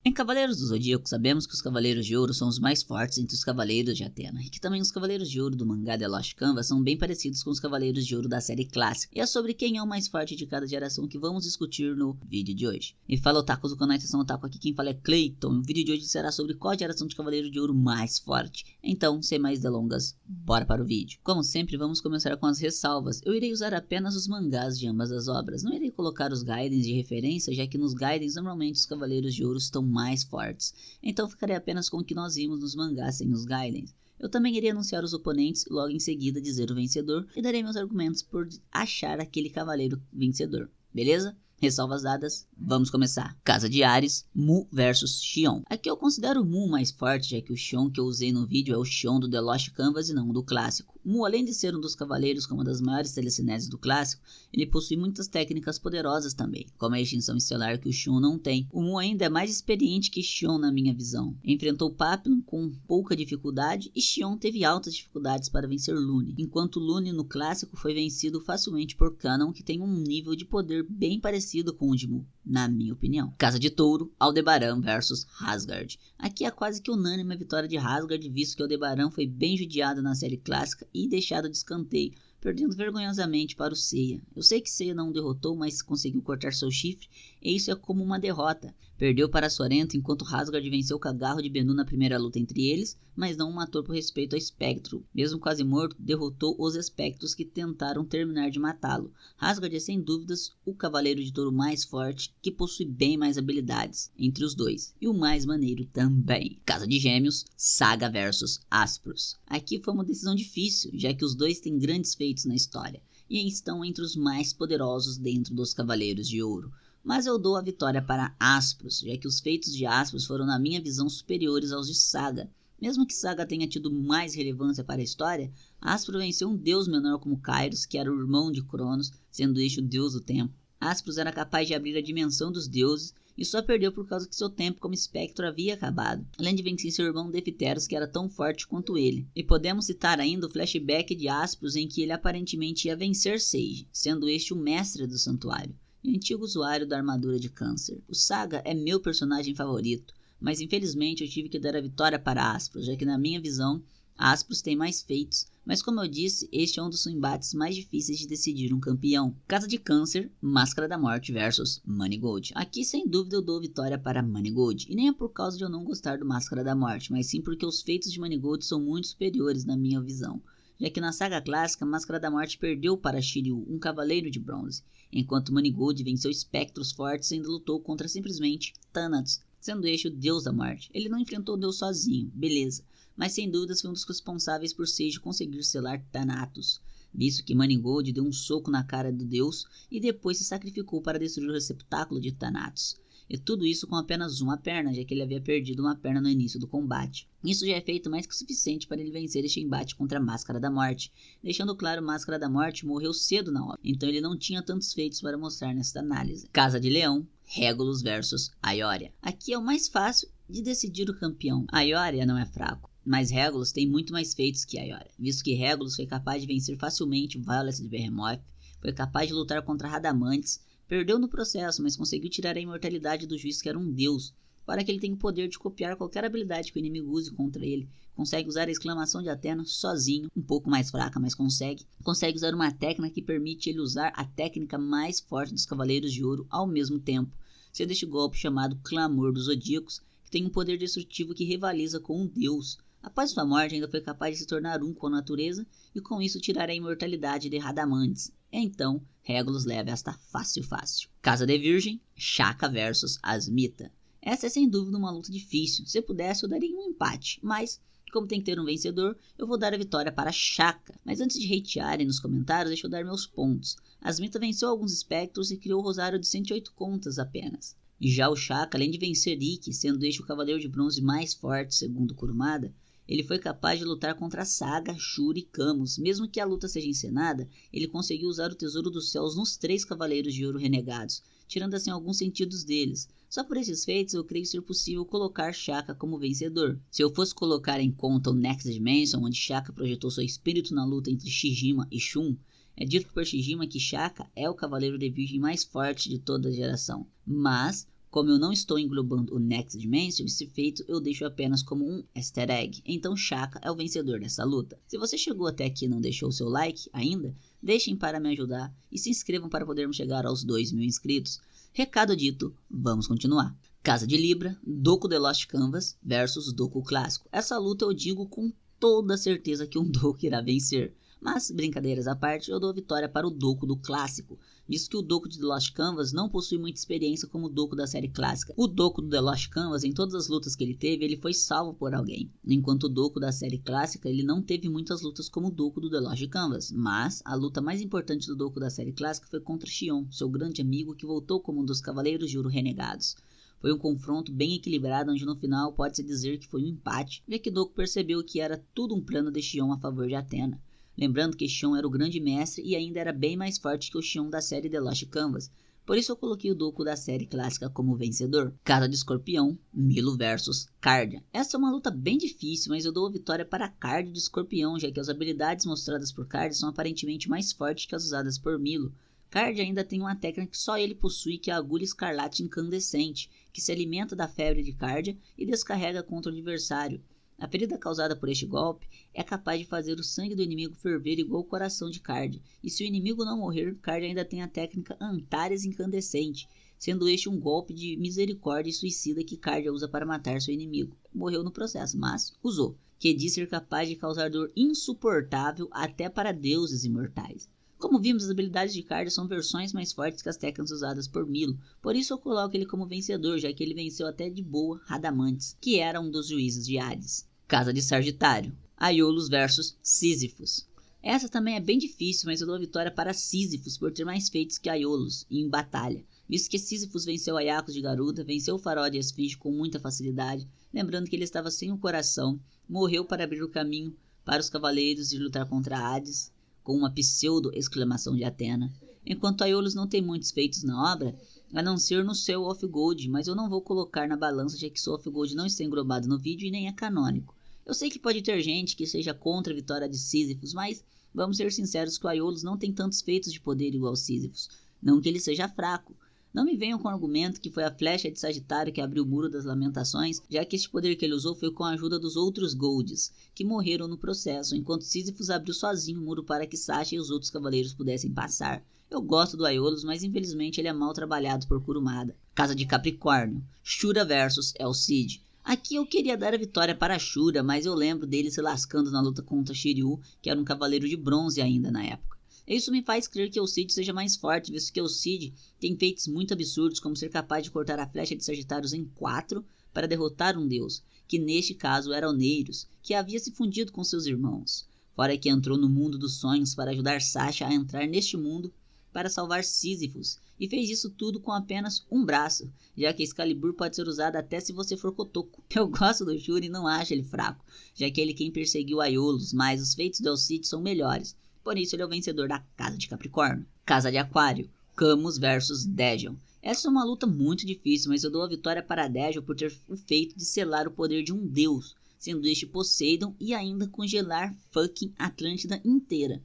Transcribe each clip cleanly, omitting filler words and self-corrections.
Em Cavaleiros do Zodíaco, sabemos que os Cavaleiros de Ouro são os mais fortes entre os Cavaleiros de Atena, e que também os Cavaleiros de Ouro do mangá The Lost Canvas são bem parecidos com os Cavaleiros de Ouro da série clássica, e é sobre quem é o mais forte de cada geração que vamos discutir no vídeo de hoje. E fala otakus do canal Estação Otaku, aqui quem fala é Clayton, e o vídeo de hoje será sobre qual a geração de Cavaleiro de Ouro mais forte. Então, sem mais delongas, bora para o vídeo. Como sempre, vamos começar com as ressalvas. Eu irei usar apenas os mangás de ambas as obras, não irei colocar os Gaidens de referência, já que nos Gaidens normalmente os Cavaleiros de Ouro estão mais fortes, então ficarei apenas com o que nós vimos nos mangás sem os Gaidens. Eu também irei anunciar os oponentes e logo em seguida dizer o vencedor e darei meus argumentos por achar aquele cavaleiro vencedor, beleza? Ressalvas dadas, vamos começar. Casa de Ares, Mu vs Xion. Aqui eu considero o Mu mais forte, já que o Xion que eu usei no vídeo é o Xion do The Lost Canvas e não do clássico. Mu, além de ser um dos cavaleiros com uma das maiores telecineses do clássico, ele possui muitas técnicas poderosas também, como a extinção estelar que o Xion não tem. O Mu ainda é mais experiente que Xion na minha visão. Enfrentou Papillon com pouca dificuldade e Xion teve altas dificuldades para vencer Lune, enquanto Lune no clássico foi vencido facilmente por Kanon, que tem um nível de poder bem parecido com o de Mu, na minha opinião. Casa de Touro, Aldebaran vs Asgard. Aqui é quase que unânime a vitória de Asgard, visto que Aldebaran foi bem judiado na série clássica e deixado de escanteio, perdendo vergonhosamente para o Seiya. Eu sei que Seiya não o derrotou, mas conseguiu cortar seu chifre, e isso é como uma derrota. Perdeu para Sorento, enquanto Asgard venceu Cagarro de Bennu na primeira luta entre eles, mas não o matou por respeito a Espectro. Mesmo quase morto, derrotou os Espectros que tentaram terminar de matá-lo. Asgard é sem dúvidas o cavaleiro de touro mais forte, que possui bem mais habilidades entre os dois, e o mais maneiro também. Casa de Gêmeos, Saga vs Aspros. Aqui foi uma decisão difícil, já que os dois têm grandes feitos na história, e estão entre os mais poderosos dentro dos Cavaleiros de Ouro. Mas eu dou a vitória para Aspros, já que os feitos de Aspros foram na minha visão superiores aos de Saga. Mesmo que Saga tenha tido mais relevância para a história, Aspro venceu um deus menor como Kairos, que era o irmão de Cronos, sendo este o deus do tempo. Aspros era capaz de abrir a dimensão dos deuses e só perdeu por causa que seu tempo como espectro havia acabado, além de vencer seu irmão Defiteros, que era tão forte quanto ele. E podemos citar ainda o flashback de Aspros em que ele aparentemente ia vencer Sage, sendo este o mestre do santuário e antigo usuário da armadura de câncer. O Saga é meu personagem favorito, mas infelizmente eu tive que dar a vitória para Aspros, já que na minha visão Aspros tem mais feitos, mas como eu disse, este é um dos embates mais difíceis de decidir um campeão. Casa de Câncer, Máscara da Morte vs Moneygold. Aqui sem dúvida eu dou vitória para Moneygold, e nem é por causa de eu não gostar do Máscara da Morte, mas sim porque os feitos de Moneygold são muito superiores na minha visão, já que na saga clássica Máscara da Morte perdeu para Shiryu, um cavaleiro de bronze, enquanto Moneygold venceu espectros fortes e ainda lutou contra simplesmente Thanatos, sendo este o deus da morte. Ele não enfrentou o deus sozinho, beleza, mas sem dúvidas foi um dos responsáveis por Sage conseguir selar Thanatos, visto que Moneygold deu um soco na cara do deus e depois se sacrificou para destruir o receptáculo de Thanatos. E tudo isso com apenas uma perna, já que ele havia perdido uma perna no início do combate. Isso já é feito mais que o suficiente para ele vencer este embate contra a Máscara da Morte. Deixando claro, Máscara da Morte morreu cedo na obra, então ele não tinha tantos feitos para mostrar nesta análise. Casa de Leão, Regulus vs Aioria. Aqui é o mais fácil de decidir o campeão. Aioria não é fraco, mas Regulus tem muito mais feitos que Aioria, visto que Regulus foi capaz de vencer facilmente Violet de Behemoth, foi capaz de lutar contra Radamantes, perdeu no processo, mas conseguiu tirar a imortalidade do juiz que era um deus, para que ele tenha o poder de copiar qualquer habilidade que o inimigo use contra ele. Consegue usar a exclamação de Atena sozinho, um pouco mais fraca, mas consegue. Consegue usar uma técnica que permite ele usar a técnica mais forte dos Cavaleiros de Ouro ao mesmo tempo, sendo este golpe chamado Clamor dos Zodíacos, que tem um poder destrutivo que rivaliza com um deus. Após sua morte, ainda foi capaz de se tornar um com a natureza e com isso tirar a imortalidade de Radamantes. Então, Regulus leva esta fácil. Casa de Virgem, Shaka vs Asmita. Essa é sem dúvida uma luta difícil. Se pudesse eu daria um empate, mas como tem que ter um vencedor, eu vou dar a vitória para Shaka. Mas antes de hatearem nos comentários, deixa eu dar meus pontos. Asmita venceu alguns espectros e criou o rosário de 108 contas apenas. E já o Shaka, além de vencer Ikki, sendo este o cavaleiro de bronze mais forte segundo Kurumada, ele foi capaz de lutar contra Saga, Shuri e Camus. Mesmo que a luta seja encenada, ele conseguiu usar o Tesouro dos Céus nos 3 Cavaleiros de Ouro renegados, tirando assim alguns sentidos deles. Só por esses feitos eu creio ser possível colocar Shaka como vencedor. Se eu fosse colocar em conta o Next Dimension, onde Shaka projetou seu espírito na luta entre Shijima e Shun, é dito por Shijima que Shaka é o Cavaleiro de Virgem mais forte de toda a geração. Mas Como eu não estou englobando o Next Dimension, esse feito eu deixo apenas como um easter egg, então Shaka é o vencedor dessa luta. Se você chegou até aqui e não deixou o seu like ainda, deixem para me ajudar e se inscrevam para podermos chegar aos 2.000 inscritos. Recado dito, vamos continuar. Casa de Libra, Doku The Lost Canvas versus Doku Clássico. Essa luta eu digo com toda certeza que um Doku irá vencer. Mas, brincadeiras à parte, eu dou vitória para o Doku do Clássico. Diz que o Doku de The Lost Canvas não possui muita experiência como o Doku da série clássica. O Doku do The Lost Canvas, em todas as lutas que ele teve, ele foi salvo por alguém. Enquanto o Doku da série clássica, ele não teve muitas lutas como o Doku do The Lost Canvas. Mas, a luta mais importante do Doku da série clássica foi contra Xion, seu grande amigo que voltou como um dos Cavaleiros de Ouro renegados. Foi um confronto bem equilibrado, onde no final pode-se dizer que foi um empate, já que Doku percebeu que era tudo um plano de Xion a favor de Athena. Lembrando que Xion era o grande mestre e ainda era bem mais forte que o Xion da série The Lost Canvas, por isso eu coloquei o Doku da série clássica como vencedor. Casa de Escorpião, Milo vs Cardia. Essa é uma luta bem difícil, mas eu dou a vitória para Cardia de Escorpião, já que as habilidades mostradas por Cardia são aparentemente mais fortes que as usadas por Milo. Cardia ainda tem uma técnica que só ele possui, que é a agulha escarlate incandescente, que se alimenta da febre de Cardia e descarrega contra o adversário. A ferida causada por este golpe é capaz de fazer o sangue do inimigo ferver igual o coração de Cardia, e se o inimigo não morrer, Cardia ainda tem a técnica Antares Incandescente, sendo este um golpe de misericórdia e suicida que Cardia usa para matar seu inimigo. Morreu no processo, mas usou, que diz ser capaz de causar dor insuportável até para deuses imortais. Como vimos, as habilidades de Cardia são versões mais fortes que as técnicas usadas por Milo, por isso eu coloco ele como vencedor, já que ele venceu até de boa Radamantes, que era um dos juízes de Hades. Casa de Sagitário, Aiolos vs Sísifos. Essa também é bem difícil, mas eu dou a vitória para Sísifos por ter mais feitos que Aiolos em batalha, visto que Sísifos venceu Aiacos de Garuda, venceu o Faraó de Esfinge com muita facilidade, lembrando que ele estava sem o coração, morreu para abrir o caminho para os cavaleiros de lutar contra Hades, com uma pseudo-exclamação de Athena, enquanto Aiolos não tem muitos feitos na obra, a não ser no Soul of Gold, mas eu não vou colocar na balança, já que Soul of Gold não está englobado no vídeo e nem é canônico. Eu sei que pode ter gente que seja contra a vitória de Sísifos, mas vamos ser sinceros que o Aiolos não tem tantos feitos de poder igual Sísifos, não que ele seja fraco. Não me venham com o argumento que foi a flecha de Sagitário que abriu o Muro das Lamentações, já que este poder que ele usou foi com a ajuda dos outros Golds, que morreram no processo, enquanto Sísifos abriu sozinho o muro para que Sasha e os outros cavaleiros pudessem passar. Eu gosto do Aiolos, mas infelizmente ele é mal trabalhado por Kurumada. Casa de Capricórnio, Shura vs El Cid. Aqui eu queria dar a vitória para Shura, mas eu lembro dele se lascando na luta contra Shiryu, que era um cavaleiro de bronze ainda na época. Isso me faz crer que o Cid seja mais forte, visto que o Cid tem feitos muito absurdos, como ser capaz de cortar a flecha de Sagitários em 4 para derrotar um deus, que neste caso era Oneiros, que havia se fundido com seus irmãos. Fora que entrou no mundo dos sonhos para ajudar Sasha a entrar neste mundo para salvar Sísifos, e fez isso tudo com apenas um braço, já que Excalibur pode ser usada até se você for cotoco. Eu gosto do Shura e não acho ele fraco, já que ele quem perseguiu Aiolos, mas os feitos do El Cid são melhores. Por isso ele é o vencedor da Casa de Capricórnio. Casa de Aquário, Camus vs Daejon. Essa é uma luta muito difícil, mas eu dou a vitória para Daejon por ter o feito de selar o poder de um deus, sendo este Poseidon, e ainda congelar fucking Atlântida inteira.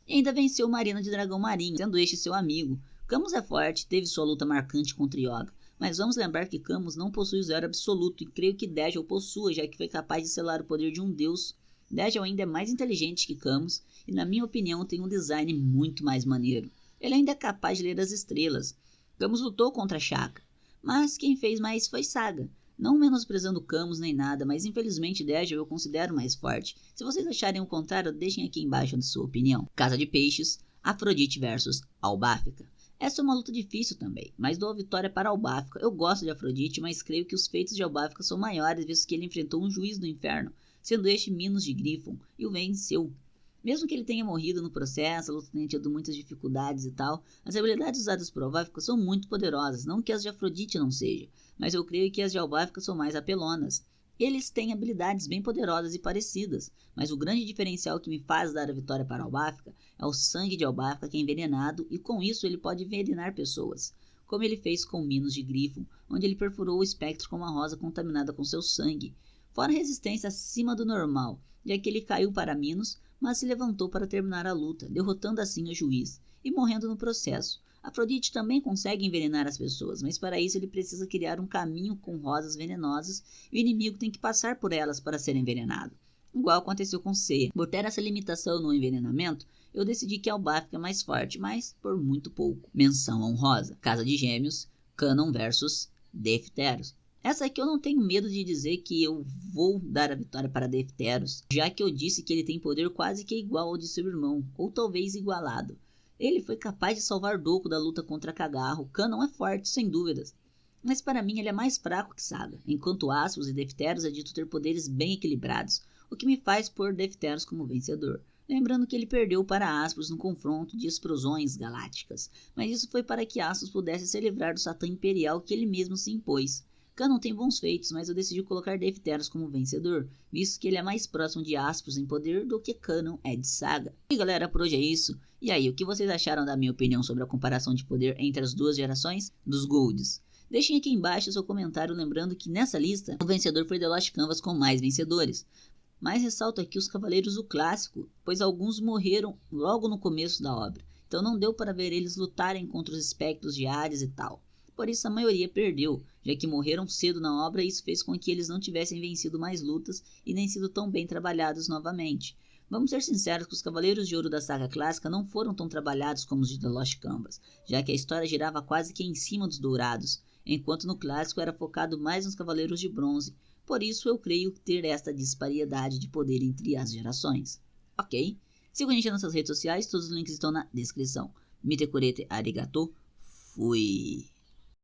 E ainda venceu Marina de Dragão Marinho, sendo este seu amigo. Camus é forte, teve sua luta marcante contra Yoga, mas vamos lembrar que Camus não possui o zero absoluto, e creio que Daejon possua, já que foi capaz de selar o poder de um deus. Daejon ainda é mais inteligente que Camus, e na minha opinião tem um design muito mais maneiro. Ele ainda é capaz de ler as estrelas. Camus lutou contra Shaka, mas quem fez mais foi Saga. Não menosprezando Camus nem nada, mas infelizmente Daejon eu considero mais forte. Se vocês acharem o contrário, deixem aqui embaixo a sua opinião. Casa de Peixes, Afrodite vs Albáfica. Essa é uma luta difícil também, mas dou a vitória para Albáfica. Eu gosto de Afrodite, mas creio que os feitos de Albáfica são maiores, visto que ele enfrentou um juiz do inferno, sendo este Minos de Grifon, e o venceu. Mesmo que ele tenha morrido no processo, a luta tenha tido muitas dificuldades e tal, as habilidades usadas por Albáfica são muito poderosas, não que as de Afrodite não sejam, mas eu creio que as de Albáfica são mais apelonas. Eles têm habilidades bem poderosas e parecidas, mas o grande diferencial que me faz dar a vitória para Albáfica é o sangue de Albáfica, que é envenenado, e com isso ele pode envenenar pessoas, como ele fez com Minos de Grifon, onde ele perfurou o espectro com uma rosa contaminada com seu sangue, fora resistência acima do normal, já que ele caiu para Minos, mas se levantou para terminar a luta, derrotando assim o juiz, e morrendo no processo. Afrodite também consegue envenenar as pessoas, mas para isso ele precisa criar um caminho com rosas venenosas e o inimigo tem que passar por elas para ser envenenado. Igual aconteceu com Seiya. Por ter essa limitação no envenenamento, eu decidi que Elbaf é mais forte, mas por muito pouco. Menção honrosa: Casa de Gêmeos, Canon vs Defteros. Essa aqui eu não tenho medo de dizer que eu vou dar a vitória para Defteros, já que eu disse que ele tem poder quase que igual ao de seu irmão, ou talvez igualado. Ele foi capaz de salvar Doku da luta contra Kagero. Canon é forte, sem dúvidas, mas para mim ele é mais fraco que Saga, enquanto Aspros e Defteros é dito ter poderes bem equilibrados, o que me faz pôr Defteros como vencedor. Lembrando que ele perdeu para Aspros no confronto de explosões galácticas, mas isso foi para que Aspros pudesse se livrar do Satã Imperial que ele mesmo se impôs. Canon tem bons feitos, mas eu decidi colocar Defteros como vencedor, visto que ele é mais próximo de Aspros em poder do que Canon é de Saga. E galera, por hoje é isso. E aí, o que vocês acharam da minha opinião sobre a comparação de poder entre as duas gerações dos Golds? Deixem aqui embaixo seu comentário, lembrando que nessa lista o vencedor foi The Lost Canvas com mais vencedores. Mas ressalto aqui os Cavaleiros do Clássico, pois alguns morreram logo no começo da obra, então não deu para ver eles lutarem contra os espectros de Hades e tal. Por isso a maioria perdeu, já que morreram cedo na obra e isso fez com que eles não tivessem vencido mais lutas e nem sido tão bem trabalhados novamente. Vamos ser sinceros que os Cavaleiros de Ouro da saga clássica não foram tão trabalhados como os de The Lost Canvas, já que a história girava quase que em cima dos dourados, enquanto no clássico era focado mais nos Cavaleiros de Bronze. Por isso eu creio ter esta disparidade de poder entre as gerações. Ok? Siga a gente nas nossas redes sociais, todos os links estão na descrição. Mite kurete arigato, fui!